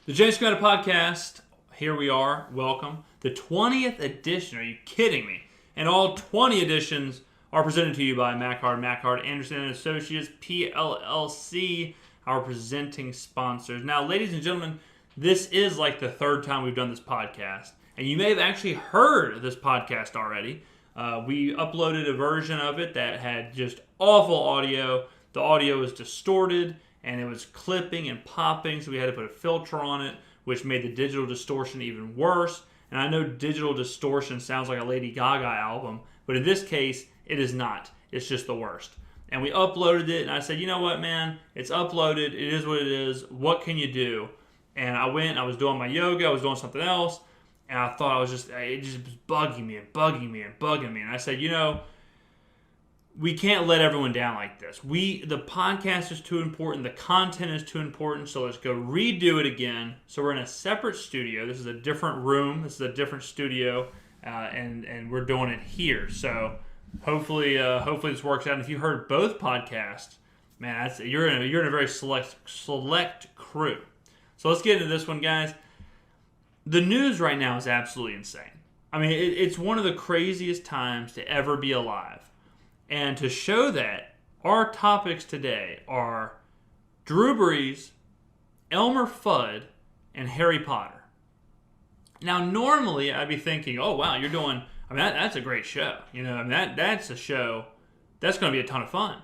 The Skrmetta podcast, here we are, welcome. The 20th edition, are you kidding me? And all 20 editions are presented to you by Mackhard, Anderson & Associates, PLLC, our presenting sponsors. Now, ladies and gentlemen, this is like the third time we've done this podcast. And you may have actually heard this podcast already. We uploaded a version of it that had just awful audio. The audio was distorted, and it was clipping and popping, so we had to put a filter on it, which made the digital distortion even worse. And I know digital distortion sounds like a Lady Gaga album, but in this case, it is not. It's just the worst. And we uploaded it, and I said, you know what, man? It's uploaded. It is what it is. What can you do? And I went, I was doing my yoga, I was doing something else, and I thought it just was bugging me. And I said, you know, we can't let everyone down like this. The podcast is too important. The content is too important. So let's go redo it again. So we're in a separate studio. This is a different room. This is a different studio, and we're doing it here. So hopefully this works out. And if you heard both podcasts, man, you're in a very select crew. So let's get into this one, guys. The news right now is absolutely insane. I mean, it's one of the craziest times to ever be alive. And to show that, our topics today are Drew Brees, Elmer Fudd, and Harry Potter. Now, normally I'd be thinking, oh, wow, you're doing, that's a great show. You know, that's a show that's going to be a ton of fun.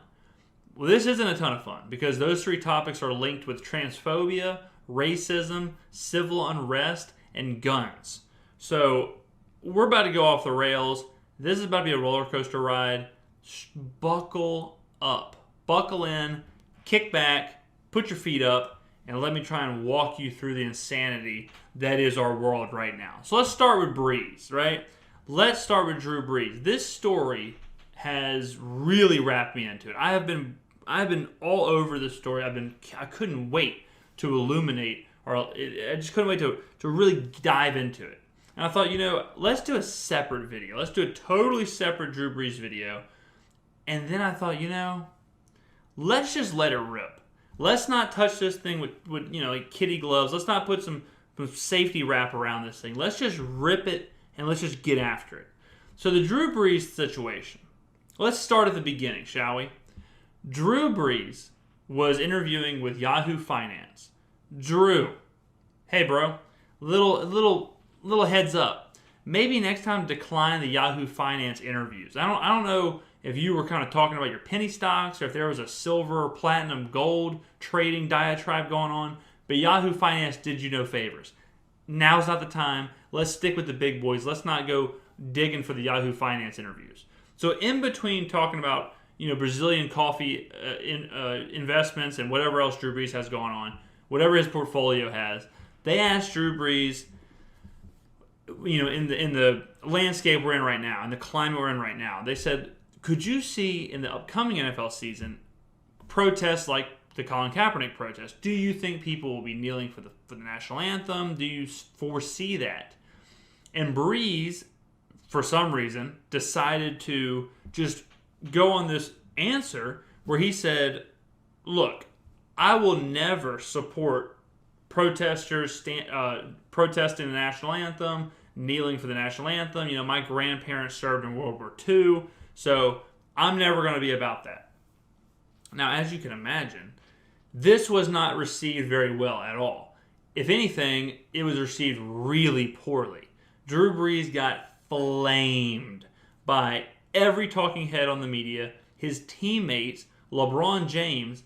Well, this isn't a ton of fun because those three topics are linked with transphobia, racism, civil unrest, and guns. So we're about to go off the rails. This is about to be a roller coaster ride. Buckle up. Buckle in, kick back, put your feet up, and let me try and walk you through the insanity that is our world right now. So let's start with Brees, right? Let's start with Drew Brees. This story has really wrapped me into it. I've been all over this story. I couldn't wait to illuminate, I just couldn't wait to really dive into it. And I thought, you know, let's do a separate video. Let's do a totally separate Drew Brees video. And then I thought, you know, let's just let it rip. Let's not touch this thing with like kitty gloves. Let's not put some safety wrap around this thing. Let's just rip it and let's just get after it. So the Drew Brees situation. Let's start at the beginning, shall we? Drew Brees was interviewing with Yahoo Finance. Drew, hey bro, little heads up. Maybe next time decline the Yahoo Finance interviews. I don't know if you were kind of talking about your penny stocks or if there was a silver, platinum, gold trading diatribe going on, but Yahoo Finance did you no favors. Now's not the time. Let's stick with the big boys. Let's not go digging for the Yahoo Finance interviews. So in between talking about Brazilian coffee investments and whatever else Drew Brees has going on, whatever his portfolio has, they asked Drew Brees, in the landscape we're in right now, in the climate we're in right now, they said, could you see in the upcoming NFL season protests like the Colin Kaepernick protest? Do you think people will be kneeling for the national anthem? Do you foresee that? And Brees, for some reason, decided to just go on this answer where he said, look, I will never support protesters protesting the national anthem, kneeling for the national anthem. My grandparents served in World War II. So I'm never going to be about that. Now, as you can imagine, this was not received very well at all. If anything, it was received really poorly. Drew Brees got flamed by every talking head on the media, his teammates, LeBron James.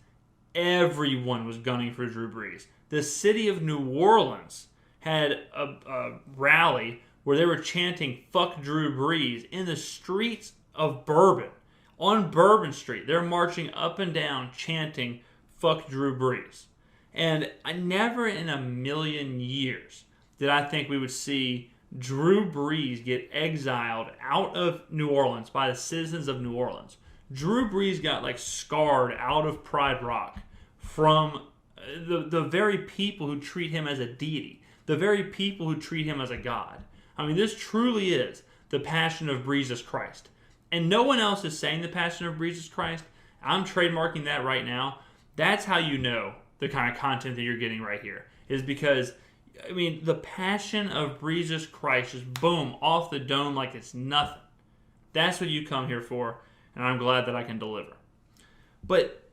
Everyone was gunning for Drew Brees. The city of New Orleans had a rally where they were chanting "Fuck Drew Brees" in the streets of Bourbon, on Bourbon Street. They're marching up and down chanting "Fuck Drew Brees." And I never in a million years did I think we would see Drew Brees get exiled out of New Orleans by the citizens of New Orleans. Drew Brees got scarred out of Pride Rock from the very people who treat him as a deity, the very people who treat him as a god. I mean, this truly is the passion of Jesus Christ. And no one else is saying the passion of Jesus Christ. I'm trademarking that right now. That's how you know the kind of content that you're getting right here, is because I mean, the passion of Brees' Christ just boom, off the dome like it's nothing. That's what you come here for, and I'm glad that I can deliver. But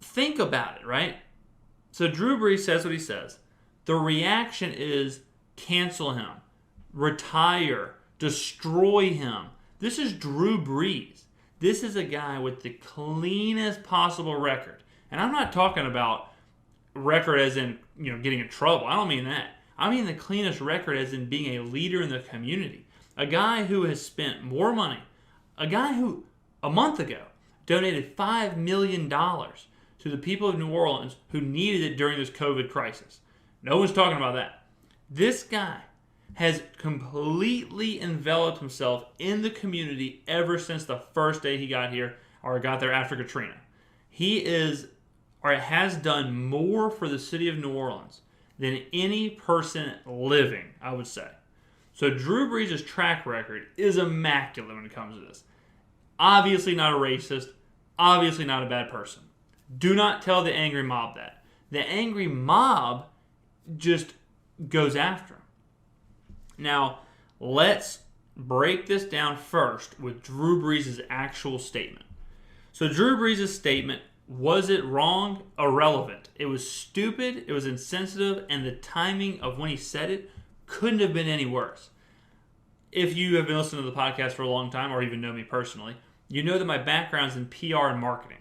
think about it, right? So Drew Brees says what he says. The reaction is cancel him, retire, destroy him. This is Drew Brees. This is a guy with the cleanest possible record. And I'm not talking about record as in, getting in trouble. I don't mean that. I mean the cleanest record as in being a leader in the community. A guy who has spent more money. A guy who, a month ago, donated $5 million to the people of New Orleans who needed it during this COVID crisis. No one's talking about that. This guy has completely enveloped himself in the community ever since the first day he got here or got there after Katrina. He is, or has done more for the city of New Orleans than any person living, I would say. So Drew Brees' track record is immaculate when it comes to this. Obviously not a racist. Obviously not a bad person. Do not tell the angry mob that. The angry mob just goes after him. Now, let's break this down first with Drew Brees' actual statement. So Drew Brees' statement, was it wrong? Irrelevant. It was stupid, it was insensitive, and the timing of when he said it couldn't have been any worse. If you have been listening to the podcast for a long time or even know me personally, you know that my background's in PR and marketing.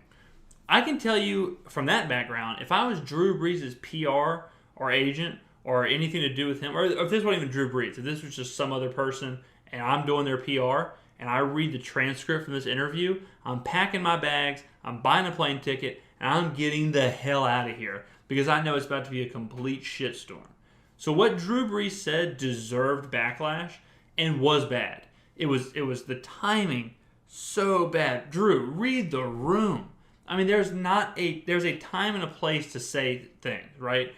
I can tell you from that background, if I was Drew Brees' PR or agent or anything to do with him, or if this wasn't even Drew Brees, if this was just some other person and I'm doing their PR and I read the transcript from this interview, I'm packing my bags, I'm buying a plane ticket, and I'm getting the hell out of here because I know it's about to be a complete shitstorm. So what Drew Brees said deserved backlash and was bad. It was the timing so bad. Drew, read the room. I mean, there's a time and a place to say things, right?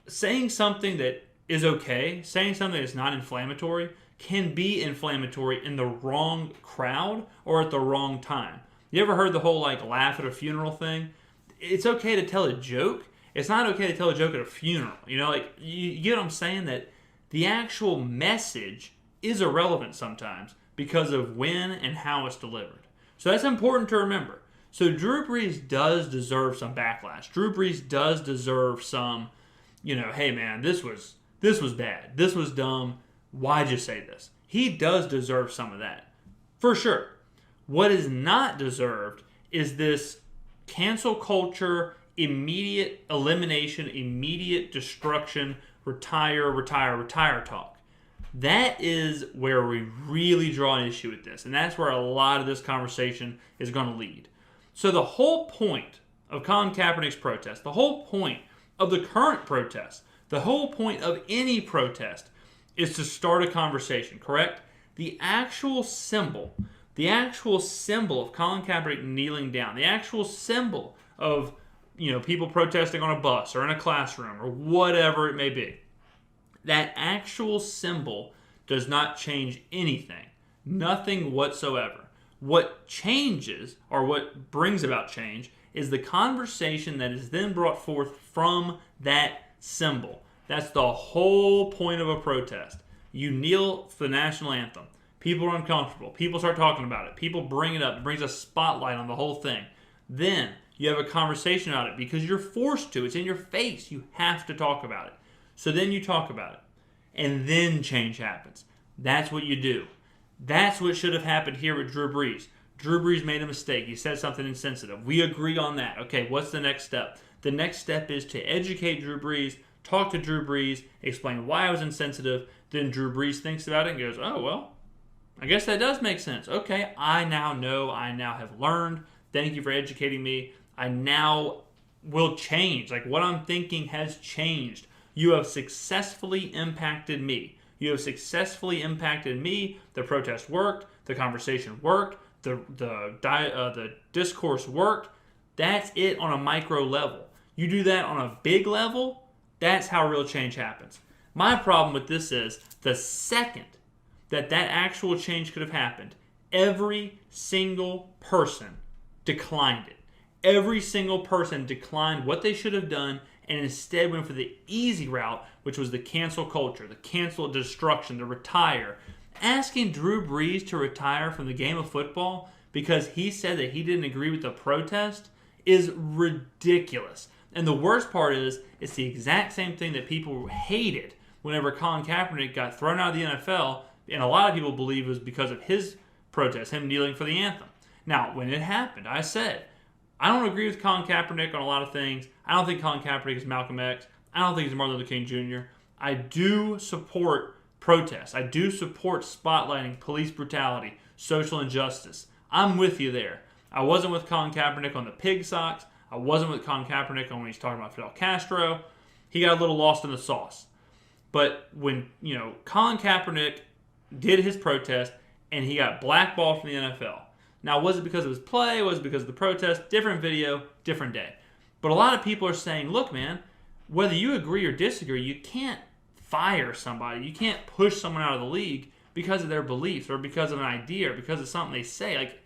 Saying something that is okay, saying something that's not inflammatory, can be inflammatory in the wrong crowd or at the wrong time. You ever heard the whole laugh at a funeral thing? It's okay to tell a joke. It's not okay to tell a joke at a funeral. You get what I'm saying? That the actual message is irrelevant sometimes because of when and how it's delivered. So that's important to remember. So Drew Brees does deserve some backlash. Drew Brees does deserve some, hey man, this was bad. This was dumb. Why'd you say this? He does deserve some of that. For sure. What is not deserved is this cancel culture, immediate elimination, immediate destruction, retire talk. That is where we really draw an issue with this. And that's where a lot of this conversation is going to lead. So the whole point of Colin Kaepernick's protest, the whole point of the current protest, the whole point of any protest is to start a conversation, correct? The actual symbol of Colin Kaepernick kneeling down, the actual symbol of people protesting on a bus or in a classroom or whatever it may be, that actual symbol does not change anything. Nothing whatsoever. What changes, or what brings about change, is the conversation that is then brought forth from that symbol. That's the whole point of a protest. You kneel for the national anthem. People are uncomfortable. People start talking about it. People bring it up. It brings a spotlight on the whole thing. Then you have a conversation about it because you're forced to. It's in your face. You have to talk about it. So then you talk about it. And then change happens. That's what you do. That's what should have happened here with Drew Brees. Drew Brees made a mistake. He said something insensitive. We agree on that. Okay, what's the next step? The next step is to educate Drew Brees, talk to Drew Brees, explain why I was insensitive. Then Drew Brees thinks about it and goes, oh, well, I guess that does make sense. Okay, I now know. I now have learned. Thank you for educating me. I now will change. What I'm thinking has changed. You have successfully impacted me. You have successfully impacted me. The protest worked. The conversation worked. The discourse worked. That's it on a micro level. You do that on a big level, that's how real change happens. My problem with this is the second that actual change could have happened, every single person declined it. Every single person declined what they should have done and instead went for the easy route, which was the cancel culture, the cancel destruction, the retire. Asking Drew Brees to retire from the game of football because he said that he didn't agree with the protest is ridiculous. And the worst part is, it's the exact same thing that people hated whenever Colin Kaepernick got thrown out of the NFL, and a lot of people believe it was because of his protest, him kneeling for the anthem. Now, when it happened, I said, I don't agree with Colin Kaepernick on a lot of things. I don't think Colin Kaepernick is Malcolm X. I don't think he's Martin Luther King Jr. I do support protests. I do support spotlighting police brutality, social injustice. I'm with you there. I wasn't with Colin Kaepernick on the pig socks. I wasn't with Colin Kaepernick on when he's talking about Fidel Castro. He got a little lost in the sauce. But when, Colin Kaepernick did his protest and he got blackballed from the NFL. Now, was it because of his play? Was it because of the protest? Different video, different day. But a lot of people are saying, look, man, whether you agree or disagree, you can't fire somebody. You can't push someone out of the league because of their beliefs or because of an idea or because of something they say. Like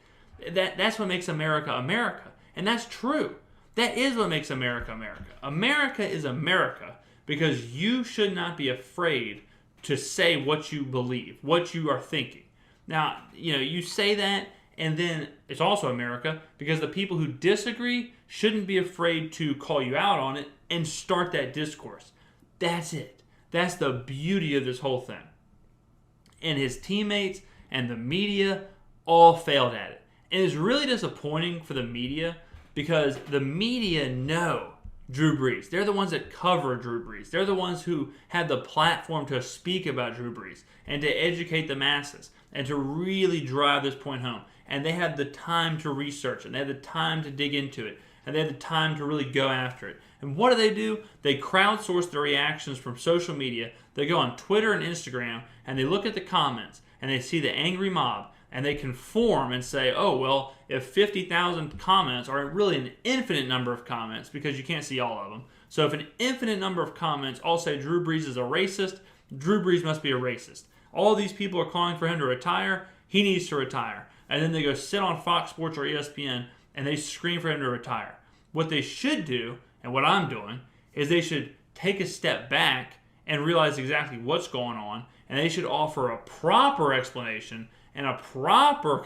that's what makes America America. And that's true. That is what makes America America. America is America because you should not be afraid to say what you believe, what you are thinking. Now, you say that, and then it's also America because the people who disagree shouldn't be afraid to call you out on it and start that discourse. That's it. That's the beauty of this whole thing. And his teammates and the media all failed at it. And it's really disappointing for the media because the media know Drew Brees. They're the ones that cover Drew Brees. They're the ones who had the platform to speak about Drew Brees and to educate the masses and to really drive this point home. And they had the time to research it. And they had the time to dig into it. And they had the time to really go after it. And what do? They crowdsource their reactions from social media. They go on Twitter and Instagram and they look at the comments and they see the angry mob and they conform and say, oh, well, if 50,000 comments are really an infinite number of comments because you can't see all of them. So if an infinite number of comments all say Drew Brees is a racist, Drew Brees must be a racist. All these people are calling for him to retire. He needs to retire. And then they go sit on Fox Sports or ESPN and they scream for him to retire. What they should do, and what I'm doing, is they should take a step back and realize exactly what's going on, and they should offer a proper explanation and a proper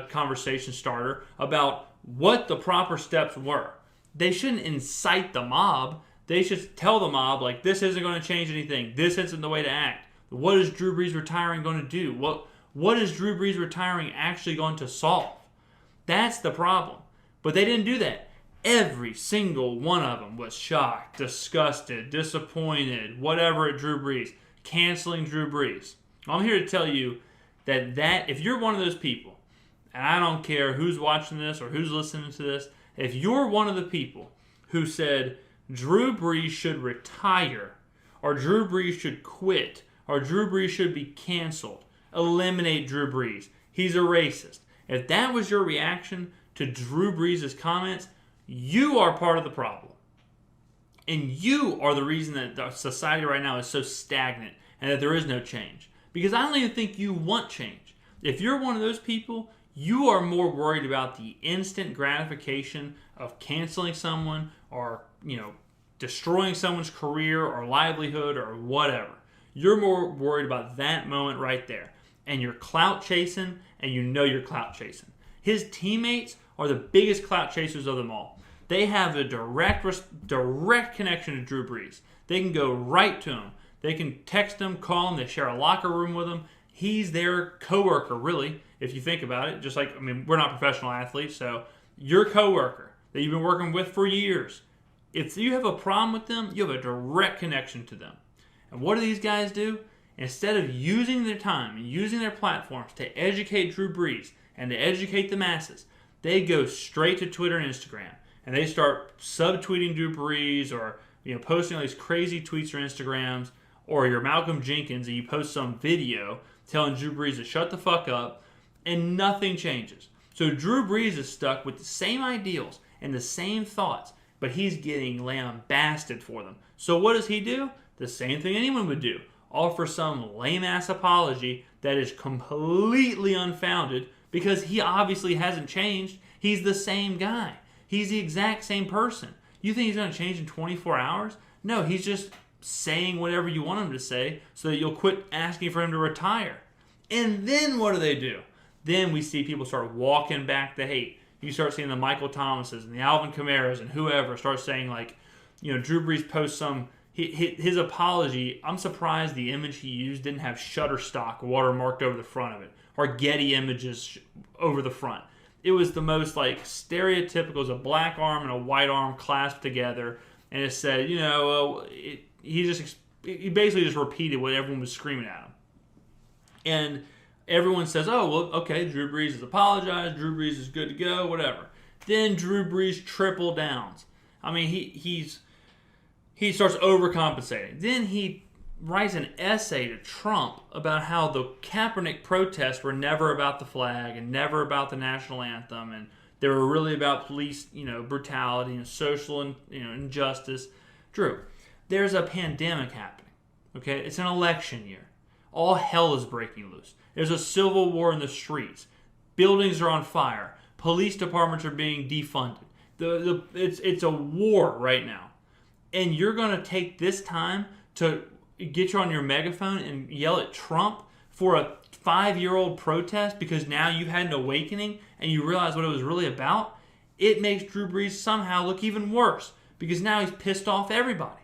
conversation starter about what the proper steps were. They shouldn't incite the mob. They should tell the mob, like, this isn't going to change anything. This isn't the way to act. What is Drew Brees retiring going to do? What is Drew Brees retiring actually going to solve? That's the problem. But they didn't do that. Every single one of them was shocked, disgusted, disappointed, whatever at Drew Brees, canceling Drew Brees. I'm here to tell you that if you're one of those people, and I don't care who's watching this or who's listening to this, if you're one of the people who said Drew Brees should retire, or Drew Brees should quit, or Drew Brees should be canceled, eliminate Drew Brees, he's a racist. If that was your reaction to Drew Brees' comments, you are part of the problem. And you are the reason that the society right now is so stagnant and that there is no change. Because I don't even think you want change. If you're one of those people, you are more worried about the instant gratification of canceling someone or, destroying someone's career or livelihood or whatever. You're more worried about that moment right there. And you're clout chasing, and you know you're clout chasing. His teammates are the biggest clout chasers of them all. They have a direct connection to Drew Brees. They can go right to him. They can text him, call him. They share a locker room with him. He's their coworker, really, if you think about it. Just like, we're not professional athletes, so your coworker that you've been working with for years. If you have a problem with them, you have a direct connection to them. And what do these guys do? Instead of using their time and using their platforms to educate Drew Brees and to educate the masses, they go straight to Twitter and Instagram. And they start subtweeting Drew Brees or posting all these crazy tweets or Instagrams, or you're Malcolm Jenkins and you post some video telling Drew Brees to shut the fuck up, and nothing changes. So Drew Brees is stuck with the same ideals and the same thoughts, but he's getting lambasted for them. So what does he do? The same thing anyone would do. Offer some lame-ass apology that is completely unfounded because he obviously hasn't changed. He's the same guy. He's the exact same person. You think he's going to change in 24 hours? No, he's just saying whatever you want him to say so that you'll quit asking for him to retire. And then what do? Then we see people start walking back the hate. You start seeing the Michael Thomases and the Alvin Kamaras and whoever start saying, like, Drew Brees posts his apology. I'm surprised the image he used didn't have Shutterstock watermarked over the front of it or Getty Images over the front. It was the most like stereotypical. It was a black arm and a white arm clasped together, and it said, he basically just repeated what everyone was screaming at him. And everyone says, oh, well, okay, Drew Brees has apologized. Drew Brees is good to go, whatever. Then Drew Brees triple downs. I mean, he starts overcompensating. Then he writes an essay to Trump about how the Kaepernick protests were never about the flag and never about the national anthem, and they were really about police, brutality and social and injustice. Drew, there's a pandemic happening. Okay, it's an election year. All hell is breaking loose. There's a civil war in the streets. Buildings are on fire. Police departments are being defunded. It's a war right now. And you're going to take this time to get you on your megaphone and yell at Trump for a 5-year-old protest because now you had an awakening and you realize what it was really about? It makes Drew Brees somehow look even worse because now he's pissed off everybody.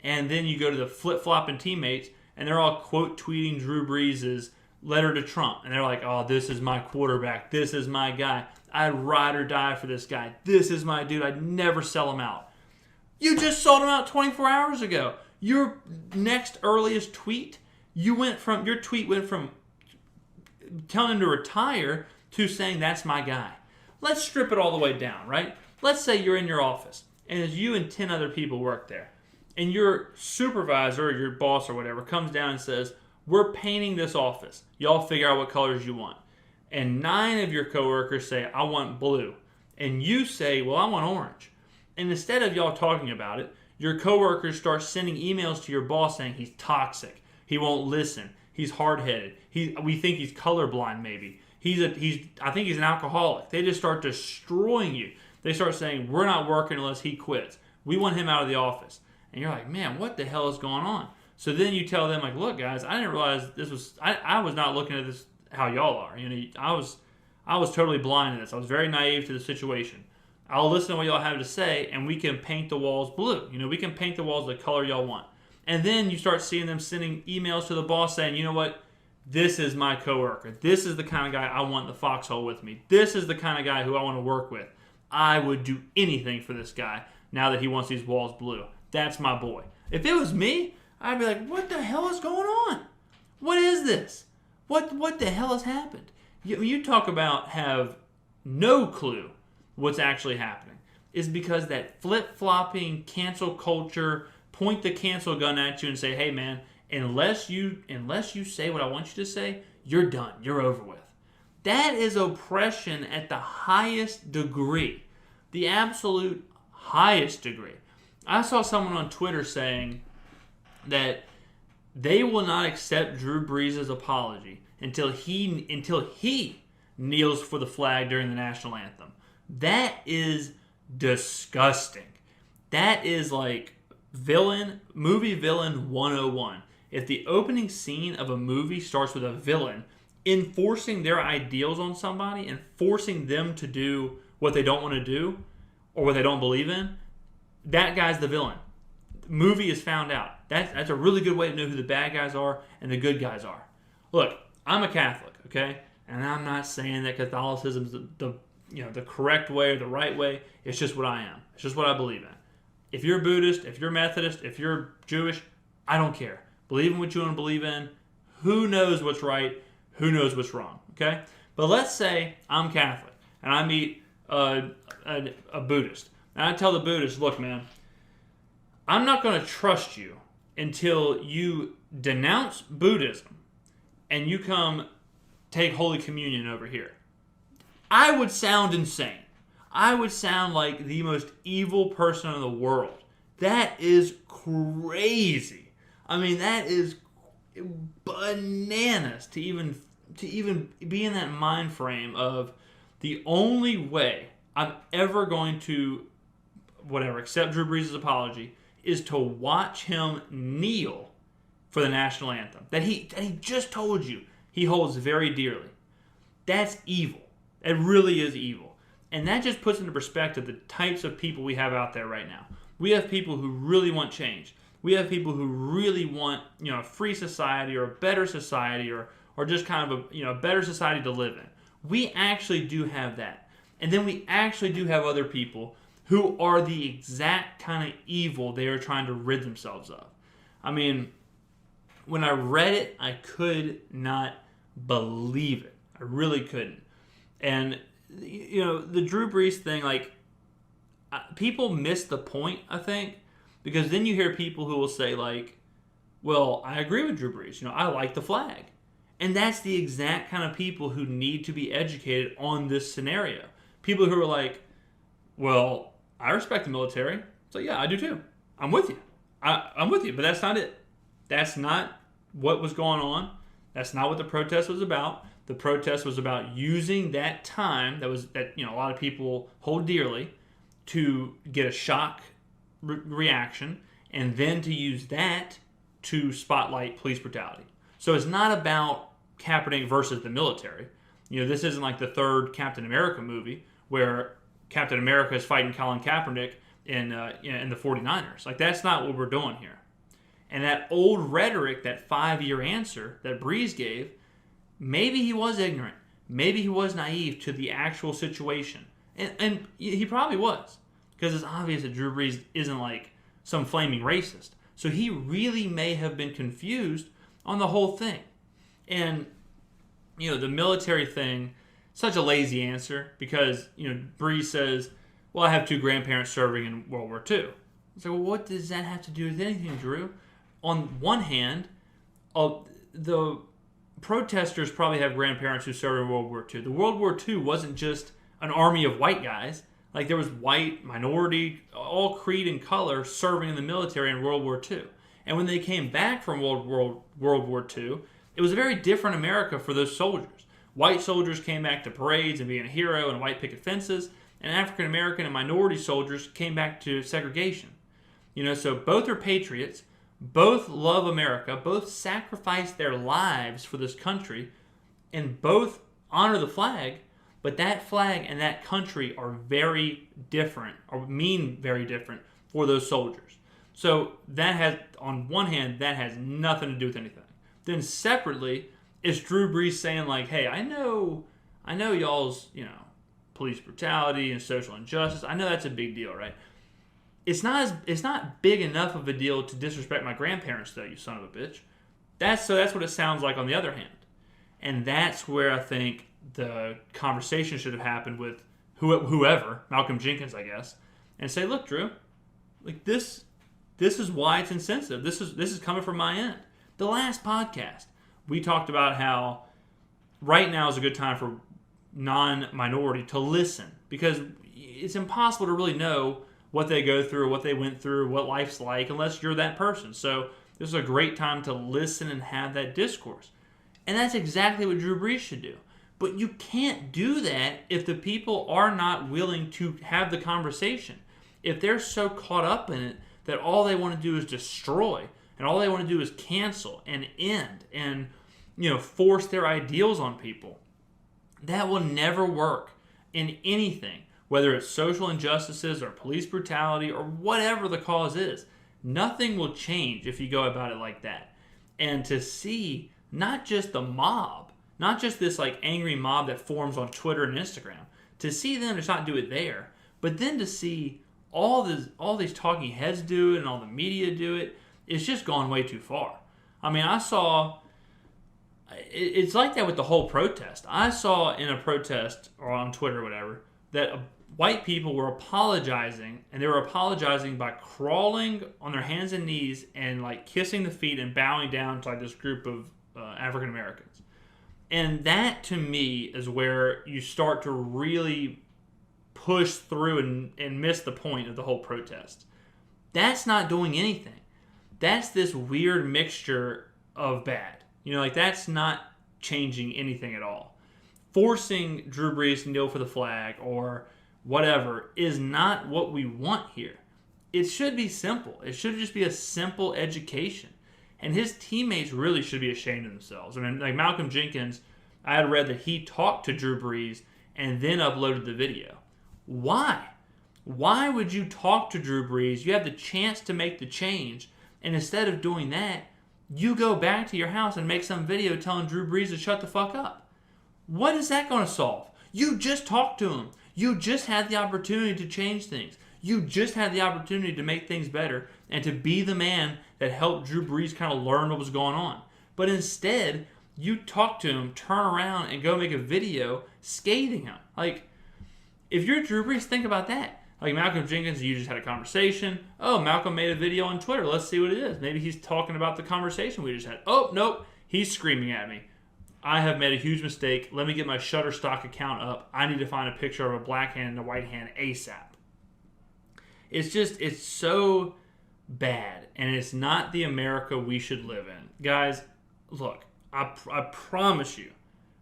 And then you go to the flip-flopping teammates and they're all quote tweeting Drew Brees' letter to Trump. And they're like, oh, this is my quarterback. This is my guy. I'd ride or die for this guy. This is my dude. I'd never sell him out. You just sold him out 24 hours ago. Your next earliest tweet, your tweet went from telling him to retire to saying that's my guy. Let's strip it all the way down, right? Let's say you're in your office and as you and 10 other people work there. And your supervisor or your boss or whatever comes down and says, we're painting this office. Y'all figure out what colors you want. And 9 of your coworkers say, I want blue. And you say, well, I want orange. And instead of y'all talking about it, your coworkers start sending emails to your boss saying he's toxic. He won't listen. He's hard-headed. We think he's colorblind maybe. I think he's an alcoholic. They just start destroying you. They start saying, we're not working unless he quits. We want him out of the office. And you're like, man, what the hell is going on? So then you tell them, like, look, guys, I didn't realize this was, I was not looking at this how y'all are. I was totally blind to this. I was very naive to the situation. I'll listen to what y'all have to say, and we can paint the walls blue. We can paint the walls the color y'all want. And then you start seeing them sending emails to the boss saying, you know what? This is my coworker. This is the kind of guy I want in the foxhole with me. This is the kind of guy who I want to work with. I would do anything for this guy now that he wants these walls blue. That's my boy. If it was me, I'd be like, what the hell is going on? What is this? What the hell has happened? You talk about have no clue what's actually happening. Is because that flip-flopping cancel culture, point the cancel gun at you and say, hey man, unless you say what I want you to say, you're done. You're over with. That is oppression at the highest degree. The absolute highest degree. I saw someone on Twitter saying that they will not accept Drew Brees' apology until he kneels for the flag during the national anthem. That is disgusting. That is like movie villain 101. If the opening scene of a movie starts with a villain enforcing their ideals on somebody and forcing them to do what they don't want to do or what they don't believe in, that guy's the villain. The movie is found out. That's a really good way to know who the bad guys are and the good guys are. Look, I'm a Catholic, okay? And I'm not saying that Catholicism is the correct way or the right way. It's just what I am. It's just what I believe in. If you're Buddhist, if you're Methodist, if you're Jewish, I don't care. Believe in what you want to believe in. Who knows what's right? Who knows what's wrong? Okay? But let's say I'm Catholic and I meet a Buddhist. And I tell the Buddhist, look, man, I'm not going to trust you until you denounce Buddhism and you come take Holy Communion over here. I would sound insane. I would sound like the most evil person in the world. That is crazy. I mean, that is bananas to even be in that mind frame of the only way I'm ever going to whatever, accept Drew Brees' apology, is to watch him kneel for the national anthem that he just told you he holds very dearly. That's evil. It really is evil. And that just puts into perspective the types of people we have out there right now. We have people who really want change. We have people who really want, a free society or a better society or just kind of a better society to live in. We actually do have that. And then we actually do have other people who are the exact kind of evil they are trying to rid themselves of. I mean, when I read it, I could not believe it. I really couldn't. And, the Drew Brees thing, people miss the point, I think, because then you hear people who will say, well, I agree with Drew Brees. I like the flag. And that's the exact kind of people who need to be educated on this scenario. People who are like, well, I respect the military. So, yeah, I do too. I'm with you. I'm with you, but that's not it. That's not what was going on. That's not what the protest was about. The protest was about using that time that a lot of people hold dearly to get a shock reaction and then to use that to spotlight police brutality. So it's not about Kaepernick versus the military. This isn't like the third Captain America movie where Captain America is fighting Colin Kaepernick in the 49ers. That's not what we're doing here. And that old rhetoric, that 5-year answer that Brees gave, maybe he was ignorant. Maybe he was naive to the actual situation. And he probably was. Because it's obvious that Drew Brees isn't like some flaming racist. So he really may have been confused on the whole thing. And, the military thing, such a lazy answer because, Brees says, well, I have 2 grandparents serving in World War II. It's like, well, what does that have to do with anything, Drew? On one hand, the protesters probably have grandparents who served in World War II. The World War II wasn't just an army of white guys. There was white, minority, all creed and color serving in the military in World War II. And when they came back from World War II, it was a very different America for those soldiers. White soldiers came back to parades and being a hero and white picket fences, and African American and minority soldiers came back to segregation. So both are patriots, both love America, both sacrifice their lives for this country, and both honor the flag, but that flag and that country are very different, or mean very different for those soldiers. So that has, on one hand, that has nothing to do with anything. Then separately, is Drew Brees saying hey, I know y'all's, police brutality and social injustice. I know that's a big deal, right? It's not big enough of a deal to disrespect my grandparents, though, you son of a bitch. That's what it sounds like on the other hand. And that's where I think the conversation should have happened with whoever, Malcolm Jenkins, I guess, and say, look, Drew, this is why it's insensitive. This is coming from my end. The last podcast, we talked about how right now is a good time for non-minority to listen because it's impossible to really know what they go through, what they went through, what life's like, unless you're that person. So this is a great time to listen and have that discourse. And that's exactly what Drew Brees should do. But you can't do that if the people are not willing to have the conversation. If they're so caught up in it that all they want to do is destroy, and all they want to do is cancel and end and, force their ideals on people, that will never work in anything, whether it's social injustices or police brutality or whatever the cause is. Nothing will change if you go about it like that. And to see not just the mob, not just this angry mob that forms on Twitter and Instagram, to see them just not do it there, but then to see all these talking heads do it and all the media do it, it's just gone way too far. I mean, it's like that with the whole protest. I saw in a protest or on Twitter or whatever that white people were apologizing, and they were apologizing by crawling on their hands and knees and kissing the feet and bowing down to this group of African Americans. And that to me is where you start to really push through and miss the point of the whole protest. That's not doing anything. That's this weird mixture of bad. That's not changing anything at all. Forcing Drew Brees to kneel for the flag or whatever is not what we want here. It should be simple. It should just be a simple education. And his teammates really should be ashamed of themselves. I mean, like Malcolm Jenkins, I had read that he talked to Drew Brees and then uploaded the video. Why? Why would you talk to Drew Brees? You have the chance to make the change. And instead of doing that, you go back to your house and make some video telling Drew Brees to shut the fuck up. What is that going to solve? You just talked to him. You just had the opportunity to change things. You just had the opportunity to make things better and to be the man that helped Drew Brees kind of learn what was going on. But instead, you talk to him, turn around, and go make a video scathing him. Like, if you're Drew Brees, think about that. Like Malcolm Jenkins, you just had a conversation. Oh, Malcolm made a video on Twitter. Let's see what it is. Maybe he's talking about the conversation we just had. Oh, nope. He's screaming at me. I have made a huge mistake. Let me get my Shutterstock account up. I need to find a picture of a black hand and a white hand ASAP. It's so bad. And it's not the America we should live in. Guys, look, I promise you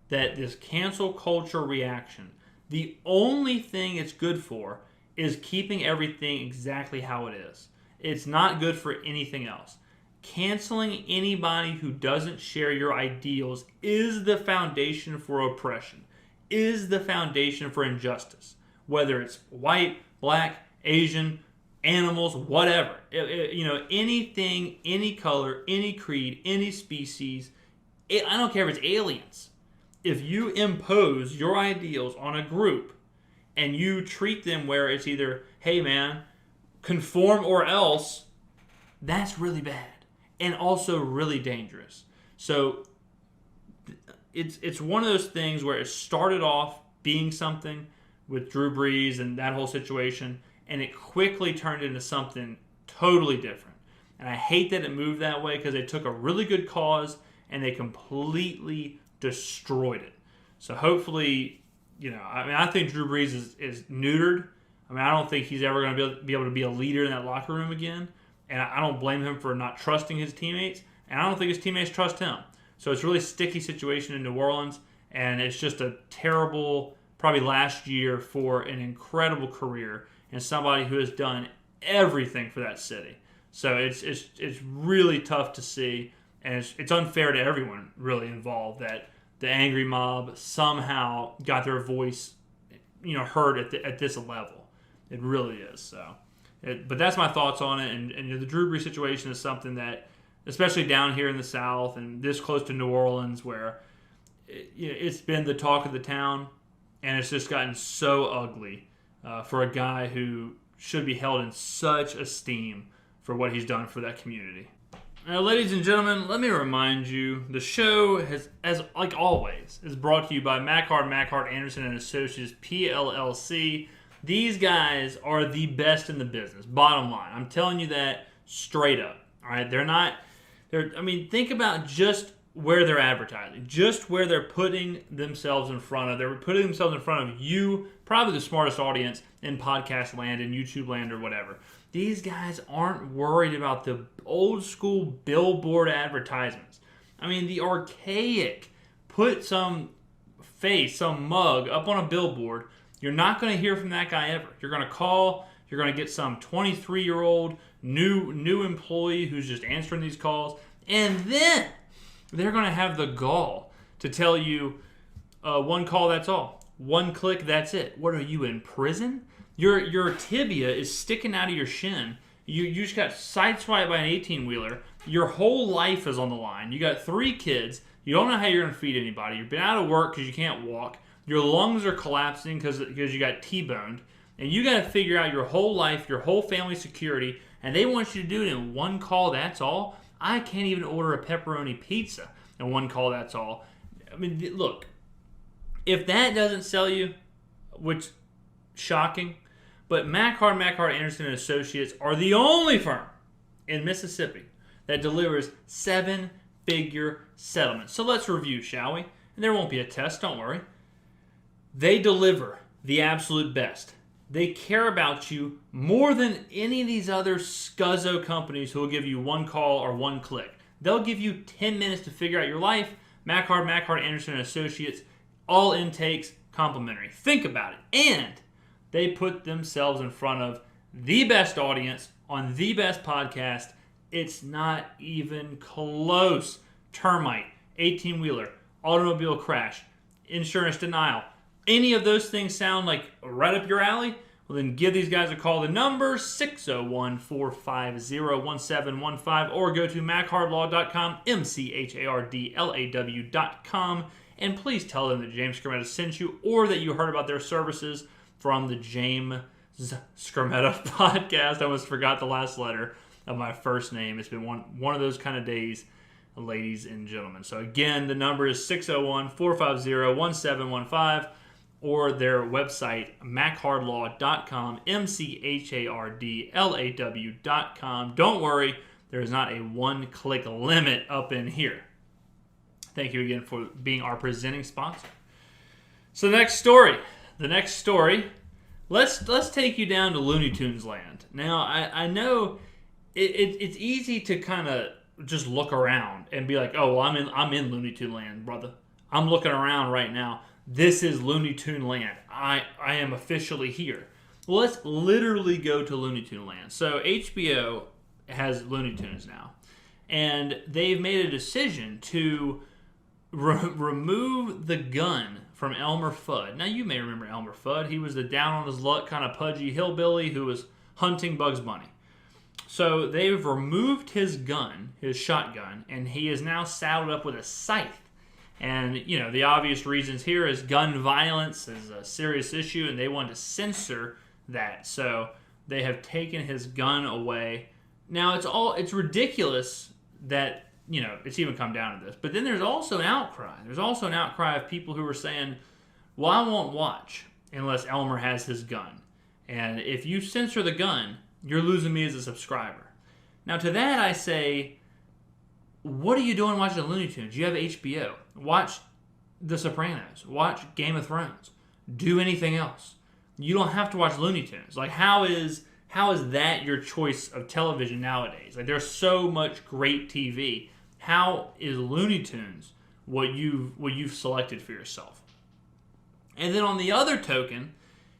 that this cancel culture reaction, the only thing it's good for is keeping everything exactly how it is. It's not good for anything else. Canceling anybody who doesn't share your ideals is the foundation for oppression, is the foundation for injustice. Whether it's white, black, Asian, animals, whatever. Anything, any color, any creed, any species. I don't care if it's aliens. If you impose your ideals on a group and you treat them where it's either, hey man, conform or else, that's really bad and also really dangerous. So it's one of those things where it started off being something with Drew Brees and that whole situation, and it quickly turned into something totally different. And I hate that it moved that way because they took a really good cause and they completely destroyed it. So hopefully, I think Drew Brees is neutered. I mean, I don't think he's ever going to be able to be a leader in that locker room again. And I don't blame him for not trusting his teammates. And I don't think his teammates trust him. So it's a really sticky situation in New Orleans. And it's just a terrible, probably last year for an incredible career and somebody who has done everything for that city. So it's really tough to see. And it's unfair to everyone really involved that the angry mob somehow got their voice, heard at this level. It really is. So, but that's my thoughts on it. And the Drew Brees situation is something that, especially down here in the South and this close to New Orleans, where it's been the talk of the town, and it's just gotten so ugly for a guy who should be held in such esteem for what he's done for that community. Now, ladies and gentlemen, let me remind you, the show has, as like always, is brought to you by Mackhart, Anderson & Associates, PLLC. These guys are the best in the business, bottom line. I'm telling you that straight up, all right? Think about just where they're advertising, just where they're putting themselves in front of. They're putting themselves in front of you, probably the smartest audience in podcast land, in YouTube land, or whatever. These guys aren't worried about the old school billboard advertisements. I mean, the archaic, put some face, some mug up on a billboard. You're not going to hear from that guy ever. You're going to call. You're going to get some 23-year-old new employee who's just answering these calls. And then they're going to have the gall to tell you, one call, that's all. One click, that's it. What are you, in prison? Your tibia is sticking out of your shin. You just got sideswiped by an 18-wheeler. Your whole life is on the line. You got 3 kids. You don't know how you're going to feed anybody. You've been out of work because you can't walk. Your lungs are collapsing because you got T-boned. And you got to figure out your whole life, your whole family security, and they want you to do it in one call, that's all. I can't even order a pepperoni pizza in one call, that's all. I mean, look, if that doesn't sell you, which, shocking, but Mackhart, Anderson & Associates are the only firm in Mississippi that delivers 7-figure settlements. So let's review, shall we? And there won't be a test, don't worry. They deliver the absolute best. They care about you more than any of these other scuzzo companies who will give you one call or one click. They'll give you 10 minutes to figure out your life. Mackhart, Anderson & Associates, all intakes complimentary. Think about it. And They put themselves in front of the best audience on the best podcast. It's not even close. Termite, 18-wheeler, automobile crash, insurance denial. Any of those things sound like right up your alley? Well, then give these guys a call. The number 601-450-1715, or go to machardlaw.com, MCHARDLAW.com, and please tell them that James Skrmetta sent you, or that you heard about their services from the James Skrmetta podcast. I almost forgot the last letter of my first name. It's been one of those kind of days, ladies and gentlemen. So again, the number is 601-450-1715, or their website, machardlaw.com, MCHARDLAW.com. Don't worry, there is not a one-click limit up in here. Thank you again for being our presenting sponsor. So the next story, let's take you down to Looney Tunes land. Now, I know it's easy to kind of just look around and be like, oh, well, I'm in Looney Tune land, brother. I'm looking around right now. This is Looney Tune land. I am officially here. Well, let's literally go to Looney Tune land. So HBO has Looney Tunes now, and they've made a decision to remove the gun from Elmer Fudd. Now, you may remember Elmer Fudd. He was the down-on-his-luck kind of pudgy hillbilly who was hunting Bugs Bunny. So they've removed his gun, his shotgun, and he is now saddled up with a scythe. And, you know, the obvious reasons here is gun violence is a serious issue, and they want to censor that. So they have taken his gun away. Now, it's ridiculous that, you know, it's even come down to this. But then there's also an outcry. There's also an outcry of people who are saying, well, I won't watch unless Elmer has his gun. And if you censor the gun, you're losing me as a subscriber. Now, to that I say, what are you doing watching Looney Tunes? You have HBO. Watch The Sopranos. Watch Game of Thrones. Do anything else. You don't have to watch Looney Tunes. Like, how is that your choice of television nowadays? Like, there's so much great TV. How is Looney Tunes what you've selected for yourself? And then on the other token,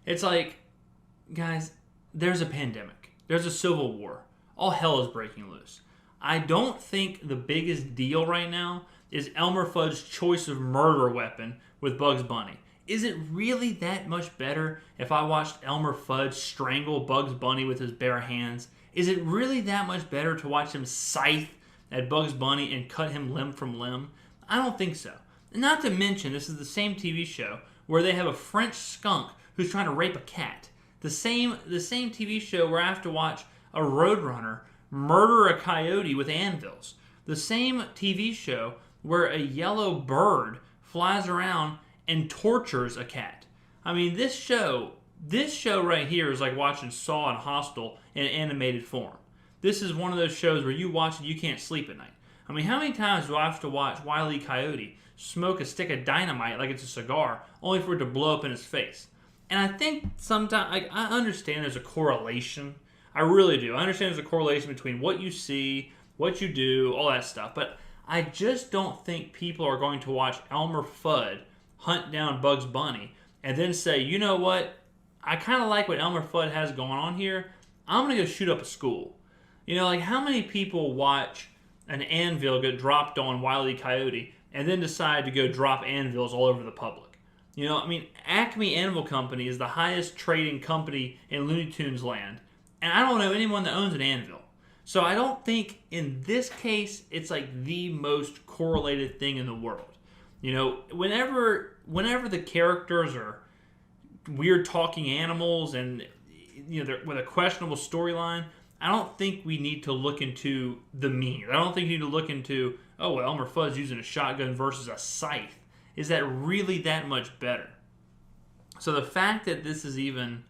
it's like, guys, there's a pandemic. There's a civil war. All hell is breaking loose. I don't think the biggest deal right now is Elmer Fudd's choice of murder weapon with Bugs Bunny. Is it really that much better if I watched Elmer Fudd strangle Bugs Bunny with his bare hands? Is it really that much better to watch him scythe at Bugs Bunny and cut him limb from limb? I don't think so. Not to mention, this is the same TV show where they have a French skunk who's trying to rape a cat. The same TV show where I have to watch a roadrunner murder a coyote with anvils. The same TV show where a yellow bird flies around and tortures a cat. I mean, this show right here is like watching Saw and Hostel in animated form. This is one of those shows where you watch and you can't sleep at night. I mean, how many times do I have to watch Wile E. Coyote smoke a stick of dynamite like it's a cigar, only for it to blow up in his face? And I think sometimes, like, I understand there's a correlation. I really do. I understand there's a correlation between what you see, what you do, all that stuff. But I just don't think people are going to watch Elmer Fudd hunt down Bugs Bunny and then say, you know what? I kind of like what Elmer Fudd has going on here. I'm going to go shoot up a school. You know, like, how many people watch an anvil get dropped on Wile E. Coyote and then decide to go drop anvils all over the public? You know, I mean, Acme Anvil Company is the highest trading company in Looney Tunes land. And I don't know anyone that owns an anvil. So I don't think in this case it's like the most correlated thing in the world. You know, whenever the characters are weird talking animals and, you know, they're with a questionable storyline, I don't think we need to look into the mean. I don't think you need to look into, oh, well, Elmer Fudd's using a shotgun versus a scythe. Is that really that much better? So the fact that this is even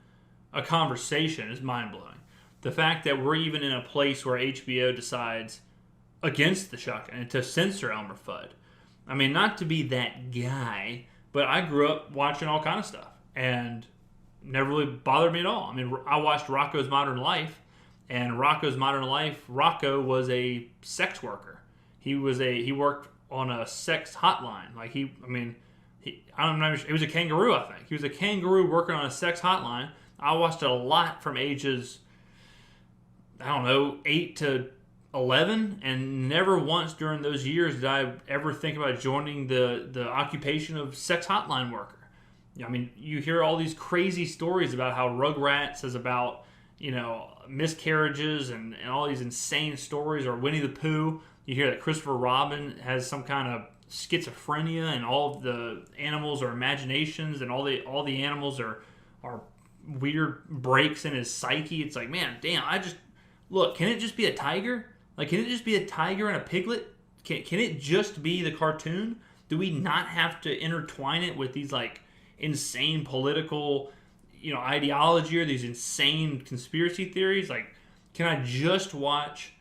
a conversation is mind-blowing. The fact that we're even in a place where HBO decides against the shotgun and to censor Elmer Fudd. I mean, not to be that guy, but I grew up watching all kind of stuff and never really bothered me at all. I mean, I watched Rocko's Modern Life, and Rocko's Modern Life, Rocko was a sex worker. He worked on a sex hotline. Like, I don't know, he was a kangaroo, I think. He was a kangaroo working on a sex hotline. I watched it a lot from ages, I don't know, 8 to 11, and never once during those years did I ever think about joining the occupation of sex hotline worker. I mean, you hear all these crazy stories about how Rugrats is about, miscarriages and all these insane stories, or Winnie the Pooh. You hear that Christopher Robin has some kind of schizophrenia, and all of the animals are imaginations, and all the animals are weird breaks in his psyche. It's like, man, damn, look, can it just be a tiger? Like, can it just be a tiger and a piglet? Can it just be the cartoon? Do we not have to intertwine it with these, like, insane political, ideology, or these insane conspiracy theories? Like, can I just watch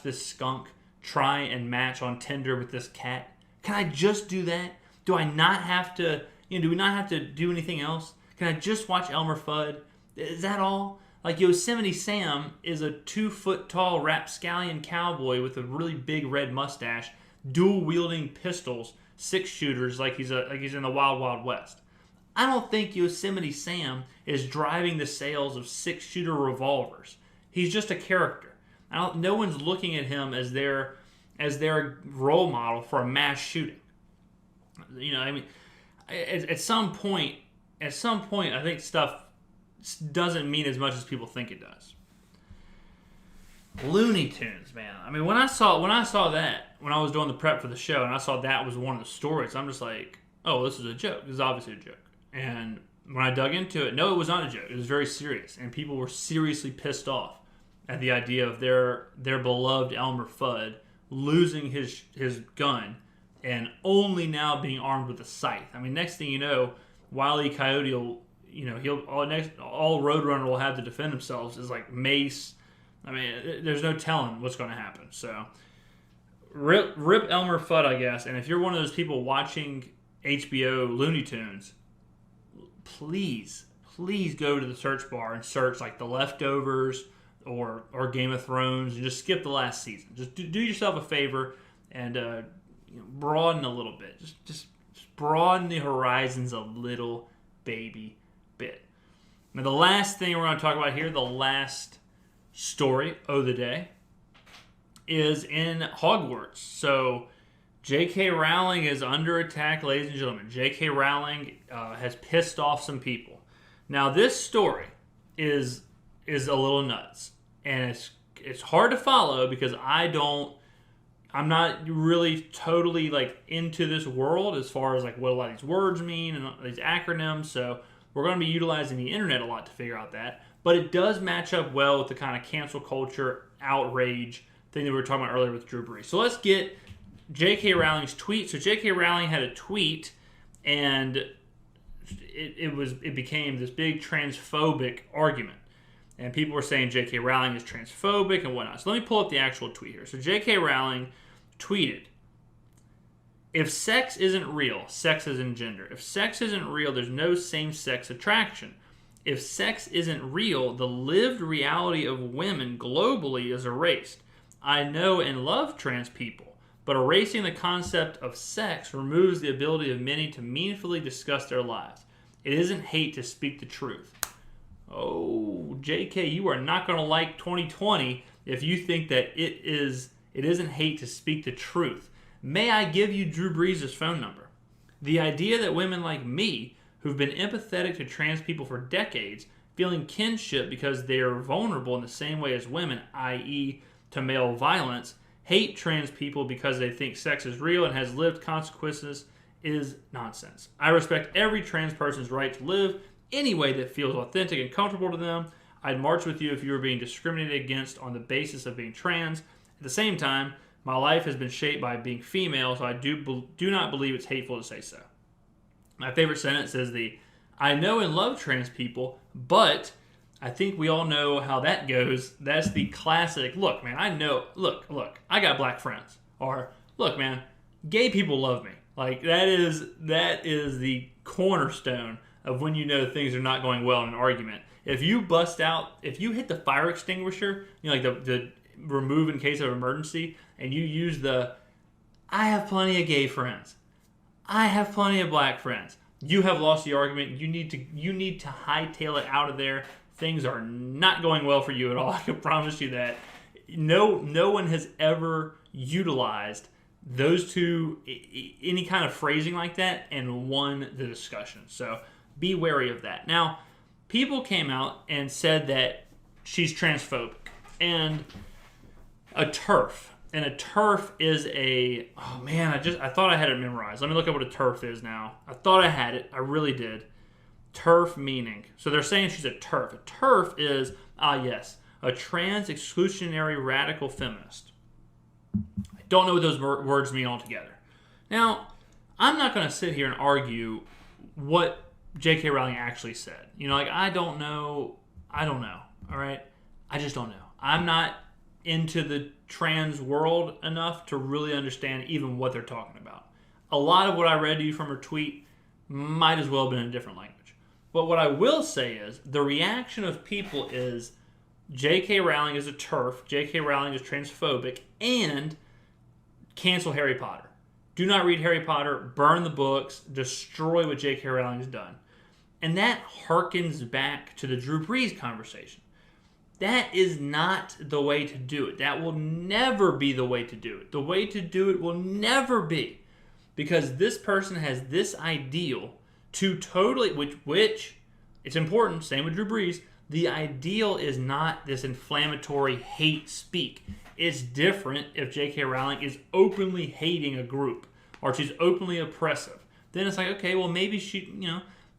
this skunk try and match on Tinder with this cat? Can I just do that? Do I not have to, do we not have to do anything else? Can I just watch Elmer Fudd? Is that all? Like, Yosemite Sam is a 2-foot-tall rapscallion cowboy with a really big red mustache, dual-wielding pistols, 6-shooters, like he's in the Wild Wild West. I don't think Yosemite Sam is driving the sales of 6-shooter revolvers. He's just a character. No one's looking at him as their role model for a mass shooting. At some point, I think stuff doesn't mean as much as people think it does. Looney Tunes, man. I mean, when I saw that, when I was doing the prep for the show, and I saw that was one of the stories, I'm just like, oh, this is a joke. This is obviously a joke. And when I dug into it, no, it was not a joke. It was very serious, and people were seriously pissed off at the idea of their beloved Elmer Fudd losing his gun and only now being armed with a scythe. I mean, next thing you know, Wile E. Coyote will, all Roadrunner will have to defend themselves is like mace. I mean, there's no telling what's going to happen. So, rip Elmer Fudd, I guess. And if you're one of those people watching HBO Looney Tunes, please go to the search bar and search like The Leftovers or Game of Thrones, and just skip the last season. Just do yourself a favor and broaden a little bit. Just broaden the horizons a little baby bit. Now, the last thing we're going to talk about here, the last story of the day, is in Hogwarts. So, J.K. Rowling is under attack, ladies and gentlemen. J.K. Rowling has pissed off some people. Now, this story is a little nuts, and it's hard to follow because I'm not really totally like into this world as far as like what a lot of these words mean and these acronyms. So we're going to be utilizing the internet a lot to figure out that. But it does match up well with the kind of cancel culture outrage thing that we were talking about earlier with Drew Brees. So let's get J.K. Rowling's tweet. So J.K. Rowling had a tweet, and it became this big transphobic argument. And people were saying J.K. Rowling is transphobic and whatnot. So let me pull up the actual tweet here. So J.K. Rowling tweeted, "If sex isn't real, sex isn't gender. If sex isn't real, there's no same-sex attraction. If sex isn't real, the lived reality of women globally is erased. I know and love trans people, but erasing the concept of sex removes the ability of many to meaningfully discuss their lives. It isn't hate to speak the truth." Oh, JK, you are not going to like 2020 if you think that it isn't hate to speak the truth. May I give you Drew Brees' phone number? The idea that women like me, who've been empathetic to trans people for decades, feeling kinship because they are vulnerable in the same way as women, i.e. to male violence, hate trans people because they think sex is real and has lived consequences, is nonsense. I respect every trans person's right to live any way that feels authentic and comfortable to them. I'd march with you if you were being discriminated against on the basis of being trans. At the same time, my life has been shaped by being female, so I do not believe it's hateful to say so. My favorite sentence is I know and love trans people, but I think we all know how that goes. That's the classic, look, man, I got black friends. Or, look, man, gay people love me. Like, that is the cornerstone of when you know things are not going well in an argument. If you hit the fire extinguisher, like the remove in case of emergency, and you use I have plenty of gay friends, I have plenty of black friends, you have lost the argument. You need to hightail it out of there. Things are not going well for you at all. I can promise you that. No one has ever utilized those two, any kind of phrasing like that, and won the discussion. So be wary of that. Now, people came out and said that she's transphobic and a TERF. And a TERF is a, oh man, I thought I had it memorized. Let me look up what a TERF is now. I thought I had it. I really did. TERF meaning. So they're saying she's a TERF. A TERF is, yes, a trans exclusionary radical feminist. I don't know what those words mean altogether. Now, I'm not going to sit here and argue what J.K. Rowling actually said. I don't know. All right? I just don't know. I'm not into the trans world enough to really understand even what they're talking about. A lot of what I read to you from her tweet might as well have been in a different language. But what I will say is the reaction of people is J.K. Rowling is a TERF, J.K. Rowling is transphobic, and cancel Harry Potter. Do not read Harry Potter, burn the books, destroy what J.K. Rowling has done. And that harkens back to the Drew Brees conversation. That is not the way to do it. That will never be the way to do it. The way to do it will never be. Because this person has this ideal to totally, which it's important, same with Drew Brees, the ideal is not this inflammatory hate speak. It's different if J.K. Rowling is openly hating a group or she's openly oppressive. Then it's like, okay, well maybe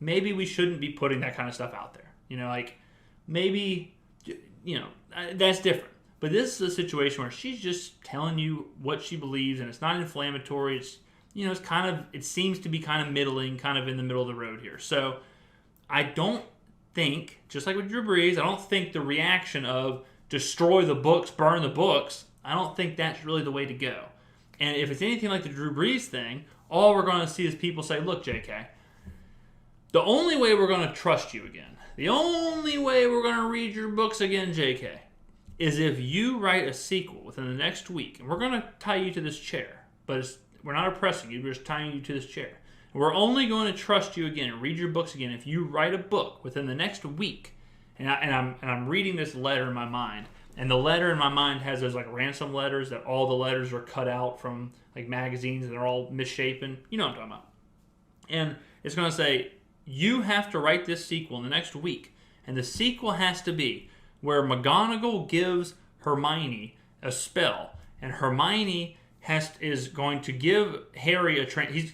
maybe we shouldn't be putting that kind of stuff out there. Maybe that's different. But this is a situation where she's just telling you what she believes, and it's not inflammatory. It's it seems to be kind of middling, kind of in the middle of the road here. So I don't think, just like with Drew Brees, I don't think the reaction of destroy the books, burn the books, I don't think that's really the way to go. And if it's anything like the Drew Brees thing, all we're going to see is people say, look, JK, the only way we're going to trust you again, the only way we're going to read your books again, JK, is if you write a sequel within the next week. And we're going to tie you to this chair, but we're not oppressing you, we're just tying you to this chair. We're only going to trust you again and read your books again if you write a book within the next week. And I'm reading this letter in my mind, and the letter in my mind has those like ransom letters that all the letters are cut out from like magazines and they're all misshapen. You know what I'm talking about. And it's going to say, you have to write this sequel in the next week, and the sequel has to be where McGonagall gives Hermione a spell, and Hermione is going to give Harry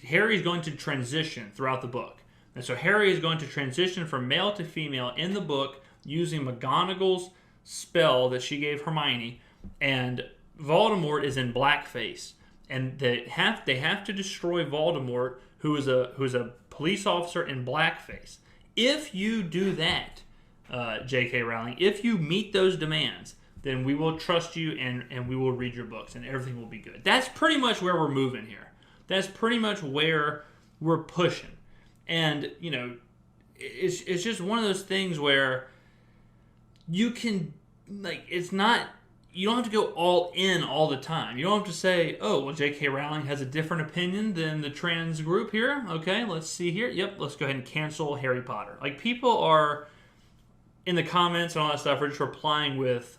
Harry's going to transition throughout the book. And so Harry is going to transition from male to female in the book using McGonagall's spell that she gave Hermione, and Voldemort is in blackface. And they have to destroy Voldemort, who is a police officer in blackface. If you do that, J.K. Rowling, if you meet those demands, then we will trust you and we will read your books and everything will be good. That's pretty much where we're moving here. That's pretty much where we're pushing. And, it's just one of those things where you can, it's not, you don't have to go all in all the time. You don't have to say, oh, well, J.K. Rowling has a different opinion than the trans group here. Okay, let's see here. Yep, let's go ahead and cancel Harry Potter. People are, in the comments and all that stuff, are just replying with,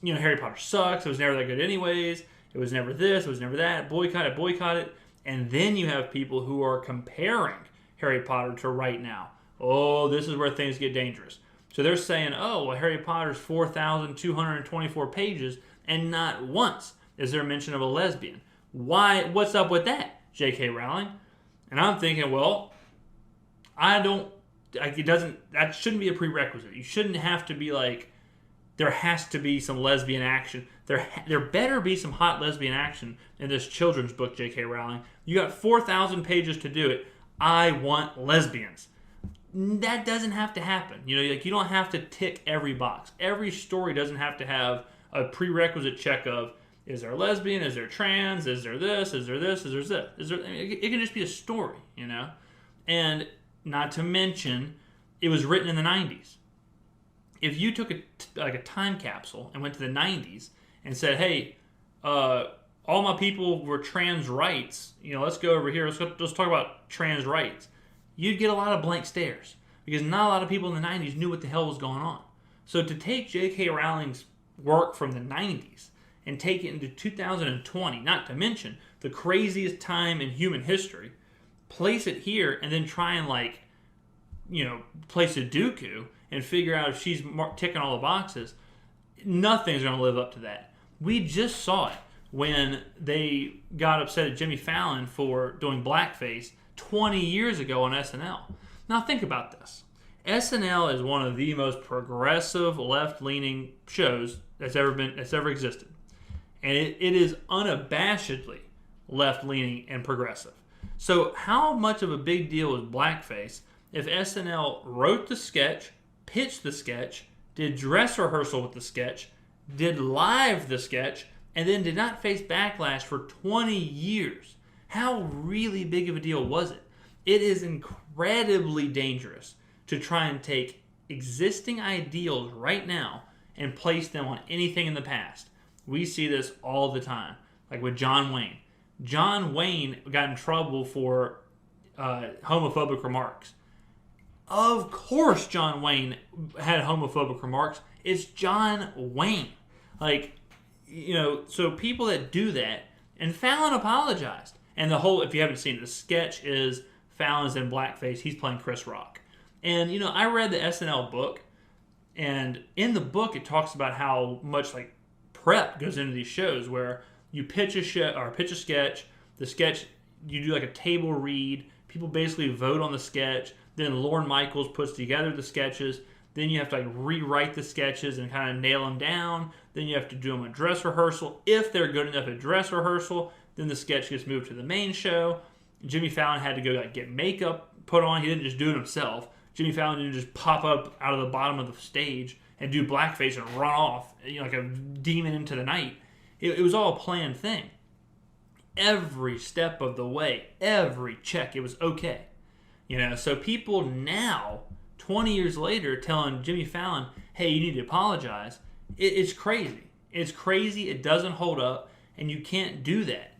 Harry Potter sucks. It was never that good anyways. It was never this. It was never that. Boycott it. And then you have people who are comparing Harry Potter to right now. Oh, this is where things get dangerous. So they're saying, oh, well, Harry Potter's 4,224 pages, and not once is there a mention of a lesbian. Why? What's up with that, J.K. Rowling? And I'm thinking, well, that shouldn't be a prerequisite. You shouldn't have to be like, there has to be some lesbian action. There better be some hot lesbian action in this children's book, J.K. Rowling. You got 4,000 pages to do it. I want lesbians. That doesn't have to happen. You don't have to tick every box. Every story doesn't have to have a prerequisite check of, is there a lesbian? Is there trans? Is there this? Is there this? Is there this? It can just be a story, And not to mention, it was written in the 90s. If you took a time capsule and went to the 90s and said, hey, all my people were trans rights, let's go over here, let's talk about trans rights. you'd get a lot of blank stares because not a lot of people in the 90s knew what the hell was going on. So to take J.K. Rowling's work from the 90s and take it into 2020, not to mention the craziest time in human history, place it here and then try and play Sudoku and figure out if she's ticking all the boxes, nothing's going to live up to that. We just saw it when they got upset at Jimmy Fallon for doing blackface 20 years ago on SNL. Now think about this. SNL is one of the most progressive left-leaning shows that's ever existed. And it is unabashedly left-leaning and progressive. So how much of a big deal is blackface if SNL wrote the sketch, pitched the sketch, did dress rehearsal with the sketch, did live the sketch, and then did not face backlash for 20 years? How really big of a deal was it? It is incredibly dangerous to try and take existing ideals right now and place them on anything in the past. We see this all the time, like with John Wayne. John Wayne got in trouble for homophobic remarks. Of course John Wayne had homophobic remarks. It's John Wayne. So people that do that, and Fallon apologized. And if you haven't seen it, the sketch is Fallon's in blackface. He's playing Chris Rock. And, I read the SNL book, and in the book it talks about how much prep goes into these shows where you pitch a sketch, the sketch, you do a table read, people basically vote on the sketch, then Lorne Michaels puts together the sketches, then you have to rewrite the sketches and kind of nail them down, then you have to do them a dress rehearsal. If they're good enough at dress rehearsal, then the sketch gets moved to the main show. Jimmy Fallon had to go get makeup put on. He didn't just do it himself. Jimmy Fallon didn't just pop up out of the bottom of the stage and do blackface and run off like a demon into the night. It was all a planned thing. Every step of the way, every check, it was okay. So people now, 20 years later, telling Jimmy Fallon, hey, you need to apologize, it's crazy. It's crazy. It doesn't hold up, and you can't do that.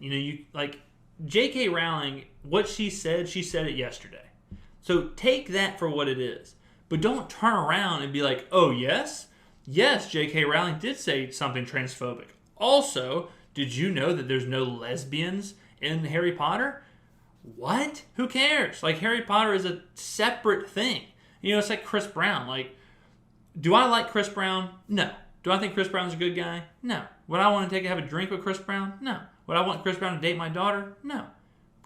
J.K. Rowling, what she said it yesterday. So take that for what it is. But don't turn around and be like, oh, yes, J.K. Rowling did say something transphobic. Also, did you know that there's no lesbians in Harry Potter? What? Who cares? Harry Potter is a separate thing. It's like Chris Brown. Do I like Chris Brown? No. Do I think Chris Brown's a good guy? No. Would I want to have a drink with Chris Brown? No. Would I want Chris Brown to date my daughter? No.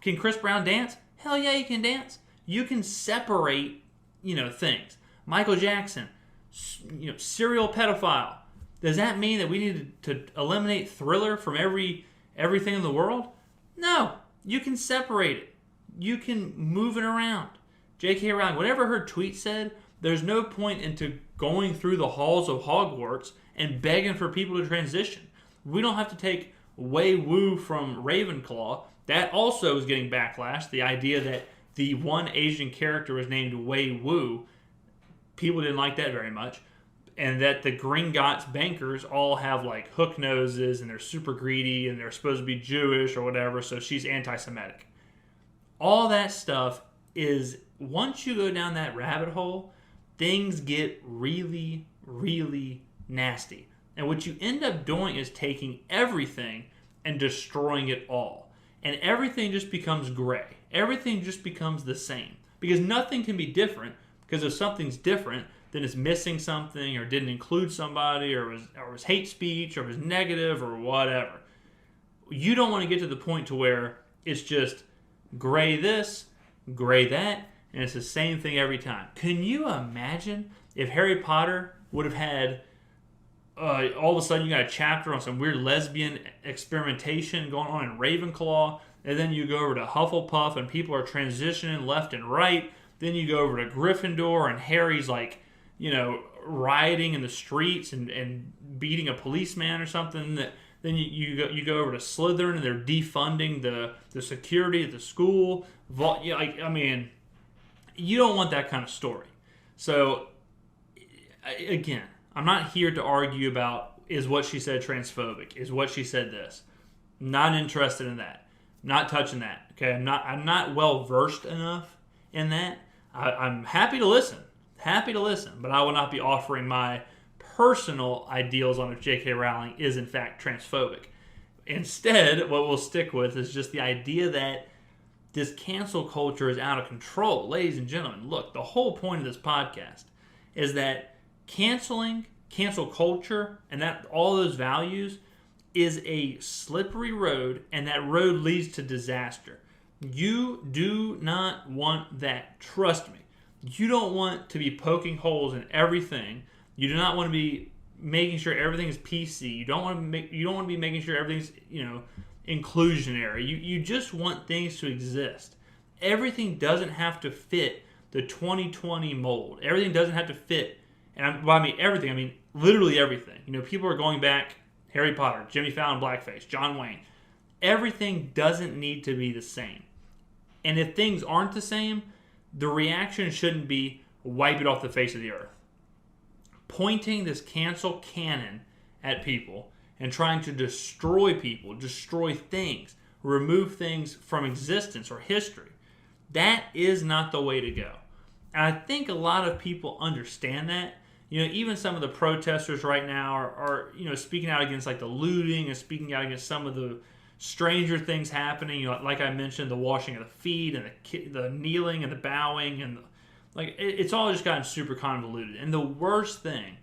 Can Chris Brown dance? Hell yeah, you can dance. You can separate, things. Michael Jackson, serial pedophile. Does that mean that we need to eliminate Thriller from everything in the world? No. You can separate it. You can move it around. J.K. Rowling, whatever her tweet said, there's no point into going through the halls of Hogwarts and begging for people to transition. We don't have to take Wei Wu from Ravenclaw. That also is getting backlash. The idea that the one Asian character was named Wei Wu, people didn't like that very much. And that the Gringotts bankers all have hook noses and they're super greedy and they're supposed to be Jewish or whatever, so she's anti-Semitic. All that stuff is, once you go down that rabbit hole, things get really, really nasty. And what you end up doing is taking everything and destroying it all. And everything just becomes gray. Everything just becomes the same. Because nothing can be different, because if something's different, then it's missing something or didn't include somebody or was hate speech or was negative or whatever. You don't want to get to the point to where it's just gray this, gray that, and it's the same thing every time. Can you imagine if Harry Potter would have had all of a sudden you got a chapter on some weird lesbian experimentation going on in Ravenclaw, and then you go over to Hufflepuff and people are transitioning left and right. Then you go over to Gryffindor and Harry's rioting in the streets and beating a policeman or something. Then you go over to Slytherin and they're defunding the security at the school. You don't want that kind of story. So, again, I'm not here to argue about is what she said transphobic, is what she said this. Not interested in that. Not touching that. Okay, I'm not well versed enough in that, I'm happy to listen. Happy to listen, but I will not be offering my personal ideals on if J.K. Rowling is in fact transphobic. Instead, what we'll stick with is just the idea that this cancel culture is out of control. Ladies and gentlemen, look, the whole point of this podcast is that cancel culture, and that all those values is a slippery road, and that road leads to disaster. You do not want that. Trust me. You don't want to be poking holes in everything. You do not want to be making sure everything is PC. You don't want to be making sure everything's, inclusionary. You just want things to exist. Everything doesn't have to fit the 2020 mold. Everything doesn't have to fit, and by everything, I mean literally everything. People are going back, Harry Potter, Jimmy Fallon, blackface, John Wayne. Everything doesn't need to be the same. And if things aren't the same, the reaction shouldn't be wipe it off the face of the earth. Pointing this cancel cannon at people and trying to destroy people, destroy things, remove things from existence or history, that is not the way to go. And I think a lot of people understand that. Even some of the protesters right now are speaking out against like the looting and speaking out against some of the stranger things happening. Like I mentioned, the washing of the feet and the kneeling and the bowing and it's all just gotten super convoluted. And the worst thing,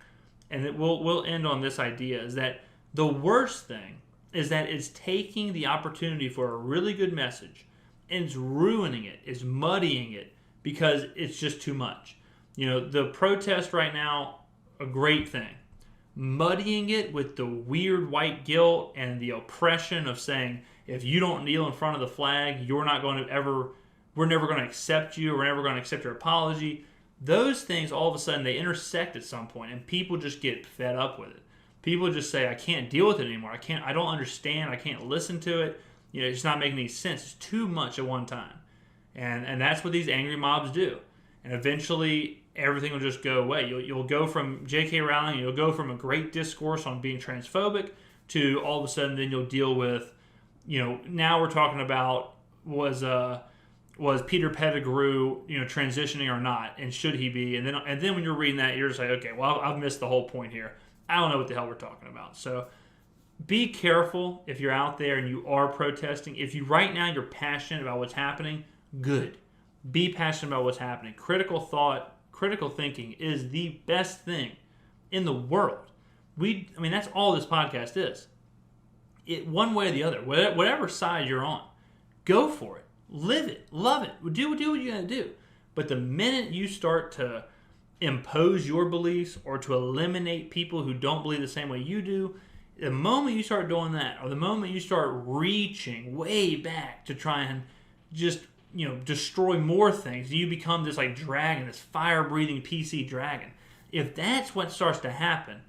and we'll end on this idea, is that the worst thing is that it's taking the opportunity for a really good message and it's ruining it, it's muddying it because it's just too much. The protest right now, a great thing. Muddying it with the weird white guilt and the oppression of saying, if you don't kneel in front of the flag, we're never going to accept you, we're never going to accept your apology. Those things, all of a sudden, they intersect at some point, and people just get fed up with it. People just say, I can't deal with it anymore. I don't understand. I can't listen to it. It's not making any sense. It's too much at one time. And that's what these angry mobs do. And eventually, everything will just go away. You'll go from J.K. Rowling, you'll go from a great discourse on being transphobic to all of a sudden then you'll deal with, now we're talking about was Peter Pettigrew, transitioning or not, and should he be? And then when you're reading that, you're just like, okay, well, I've missed the whole point here. I don't know what the hell we're talking about. So be careful if you're out there and you are protesting. If right now you're passionate about what's happening, good. Be passionate about what's happening. Critical thought, critical thinking is the best thing in the world. That's all this podcast is. One way or the other, whatever side you're on, go for it. Live it. Love it. Do what you're going to do. But the minute you start to impose your beliefs or to eliminate people who don't believe the same way you do, the moment you start doing that, or the moment you start reaching way back to try and just destroy more things, you become this dragon, this fire-breathing PC dragon. If that's what starts to happen,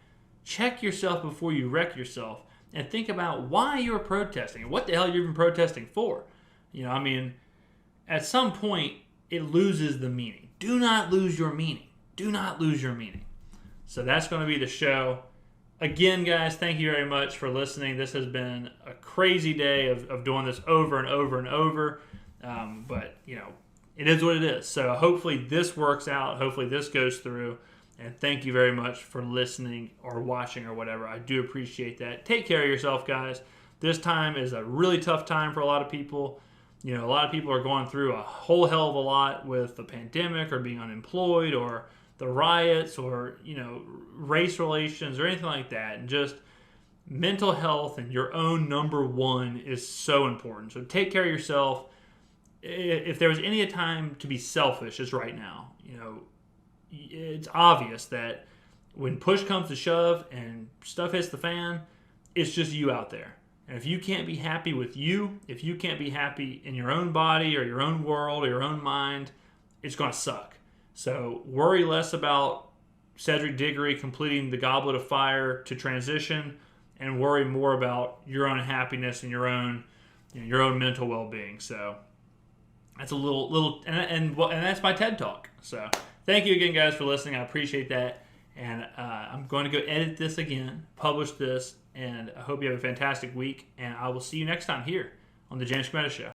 check yourself before you wreck yourself and think about why you're protesting and what the hell you're even protesting for. At some point, it loses the meaning. Do not lose your meaning. Do not lose your meaning. So that's going to be the show. Again, guys, thank you very much for listening. This has been a crazy day of doing this over and over and over. But, it is what it is. So hopefully this works out. Hopefully this goes through. And thank you very much for listening or watching or whatever. I do appreciate that. Take care of yourself, guys. This time is a really tough time for a lot of people. A lot of people are going through a whole hell of a lot with the pandemic or being unemployed or the riots or, race relations or anything like that. And just mental health and your own number one is so important. So take care of yourself. If there was any time to be selfish, it's right now. It's obvious that when push comes to shove and stuff hits the fan, it's just you out there. And if you can't be happy with you, if you can't be happy in your own body or your own world or your own mind, it's going to suck. So worry less about Cedric Diggory completing the Goblet of Fire to transition, and worry more about your own happiness and your own mental well-being. So that's a little and that's my TED Talk. So thank you again, guys, for listening. I appreciate that. And I'm going to go edit this again, publish this, and I hope you have a fantastic week. And I will see you next time here on the James Skrmetta Show.